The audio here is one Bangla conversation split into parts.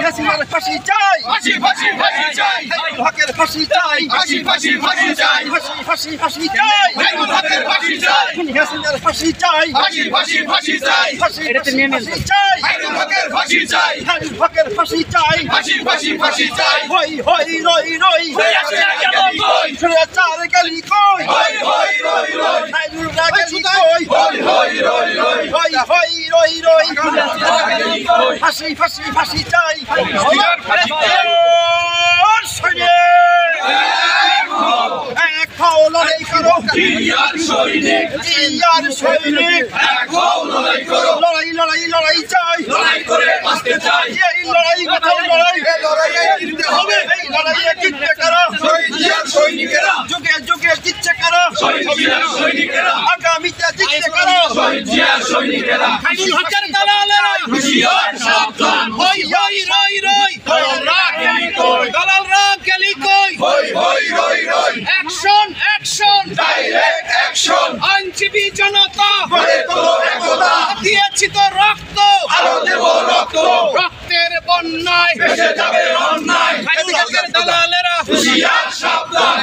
হাসিনার ফাঁসি চাই, ফাঁসি ফাঁসি ফাঁসি চাই, হাইনুল হকের ফাঁসি চাই, ফাঁসি ফাঁসি ফাঁসি চাই, ফাঁসি ফাঁসি ফাঁসি চাই, হাইনুল হকের ফাঁসি চাই, হাসিনার ফাঁসি চাই, ফাঁসি ফাঁসি ফাঁসি চাই, ফাঁসি ফাঁসি চাই, হাইনুল হকের ফাঁসি চাই, হাইনুল হকের ফাঁসি চাই, ফাঁসি ফাঁসি ফাঁসি চাই, হই হই রই রই, হাসিনা গেল কই, চার গেলি কই, হই হই রই রই, হাইনুল গেলি কই, হই হই রই রই, হই হই রই রই, গেলি কই, ফাঁসি ফাঁসি ফাঁসি চাই, হাসিনার ফাঁসি চাই, এক হও লড়াই করো, ইয়ার সৈনিক, ইয়ার সৈনিক, এক হও লড়াই করো, লড়াই লড়াই লড়াই চাই, লড়াই করে বাঁচতে চাই, এই লড়াই কোথাও লড়াই, জিততে হবে, এই লড়াইয়ে জিততে কারা, ইয়ার সৈনিকেরা, যুগে যুগে জিতছে কারা, ইয়ার সৈনিকেরা, আগামীতে জিতছে কারা, ইয়ার সৈনিকেরা, হাইনুল হকের দালালেরা, হুঁশিয়ার সাবধান, হই হই রই রই, দালালরা গেলি কই, দালালরা গেলি কই, হই হই রই রই, অ্যাকশন অ্যাকশন, ডাইরেক্ট অ্যাকশন, আইনজীবী জনতা, করে তোলো একতা, দিয়েছি তো রক্ত, আরো দেব রক্ত, রক্তের বন্যায়, ভেসে যাবে অন্যায়, হাইনুল হকের দালালেরা, হুঁশিয়ার সাবধান,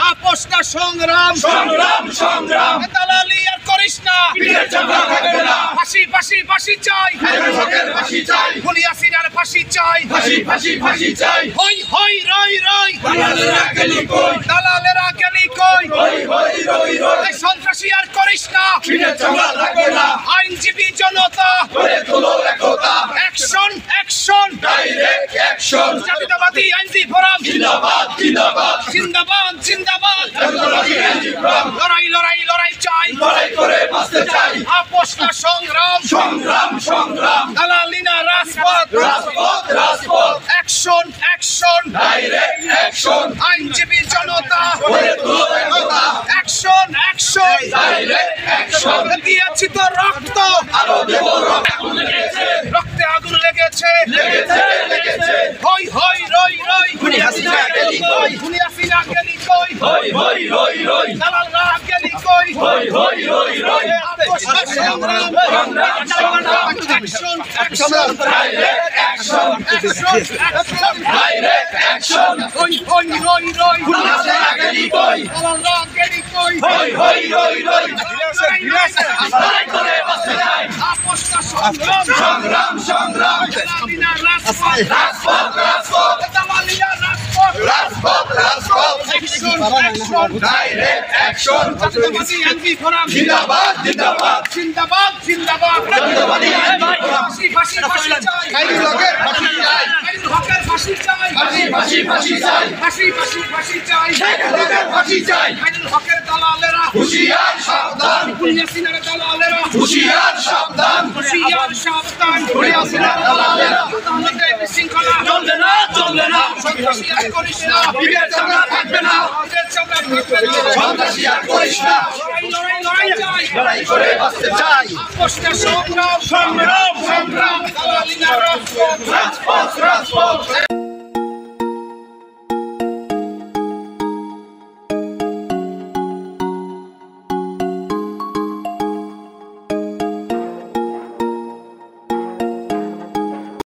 আপোষ না সংগ্রাম, সংগ্রাম সংগ্রাম, দালালি আর করিস না, পিঠের চামড়া থাকবে না, ফাঁসি ফাঁসি ফাঁসি চাই, হাইনুল হকের ফাঁসি চাই, খুনি হাসিনার ফাঁসি চাই, ফাঁসি ফাঁসি ফাঁসি চাই, হই হই রই রই, দালালেরা গেলি কই, দালালেরা গেলি কই, হই হই রই রই, এই সন্ত্রাসী আর করিস না, পিঠের চামড়া থাকবে না, আইনজীবী জনতা, করে তোলো একতা, অ্যাকশন অ্যাকশন, ডাইরেক্ট অ্যাকশন, জাতীয়তাবাদী আইনজীবী ফোরাম, জিন্দাবাদ জিন্দাবাদ, জিন্দাবাদ জিন্দাবাদ, জাতীয়তাবাদী আইনজীবী ফোরাম, লড়াই লড়াই লড়াই চাই, লড়াই করে বাঁচতে চাই, আপোষ না সংগ্রাম, সংগ্রাম সংগ্রাম, দালালি না রাজপথ, রাজপথ রাজপথ, অ্যাকশন অ্যাকশন, ডাইরেক্ট অ্যাকশন, আইনজীবী জনতা, করে তোলো একতা, অ্যাকশন অ্যাকশন, ডাইরেক্ট অ্যাকশন, দিয়েছি তো রক্ত, আরো দেব রক্ত, লেগেছে রক্তে আগুন লেগেছে, লেগেছে লেগেছে, হই হই রই রই, খুনি হাসিনা গেলি কই, খুনি হাসিনা গেলি কই, হই হই রই রই, দালালরা গেলি কই, হই হই রই রই, আপোষ না সংগ্রাম, সংগ্রাম সংগ্রাম, action action, direct action, action action, direct action, হই হই রই রই, খুনি হাসিনা গেলি কই, দালালরা গেলি কই, হই হই রই রই, লড়াই করে বাঁচতে চাই, আপোষ না সংগ্রাম, সংগ্রাম সংগ্রাম, দালালি না রাজপথ, রাজপথ রাজপথ, দালালি না রাজপথ, রাজপথ রাজপথ, অ্যাকশন অ্যাকশন, ডাইরেক্ট অ্যাকশন, জাতীয়তাবাদী আইনজীবী ফোরাম, জিন্দাবাদ জিন্দাবাদ, জিন্দাবাদ জিন্দাবাদ, জাতীয়তাবাদী আইনজীবী ফোরাম, ফাঁসি ফাঁসি ফাঁসি চাই, হাইনুল হকের ফাঁসি চাই, হাইনুল হকের ফাঁসি চাই, ফাঁসি ফাঁসি ফাঁসি চাই, ফাঁসি ফাঁসি ফাঁসি চাই, শেখ হাসিনার ফাঁসি চাই, হাইনুল হকের দালালেরা, হুঁশিয়ার সাবধান, খুনি হাসিনার দালালেরা, হুঁশিয়ার সাবধান, হুঁশিয়ার সাবধান, খুনি হাসিনার দালালেরা, আদালতে বিশৃঙ্খলা চলবে না চলবে না, সন্ত্রাসী আর করিস না, পিঠের চামড়া থাকবে না, আমাদের চামড়া থাকবে না, সন্ত্রাসী আর করিস না, লড়াই লড়াই লড়াই চাই, লড়াই করে বাঁচতে চাই, আপোষ না সংগ্রাম, সংগ্রাম সংগ্রাম, দালালি না রাজপথ, রাজপথ রাজপথ।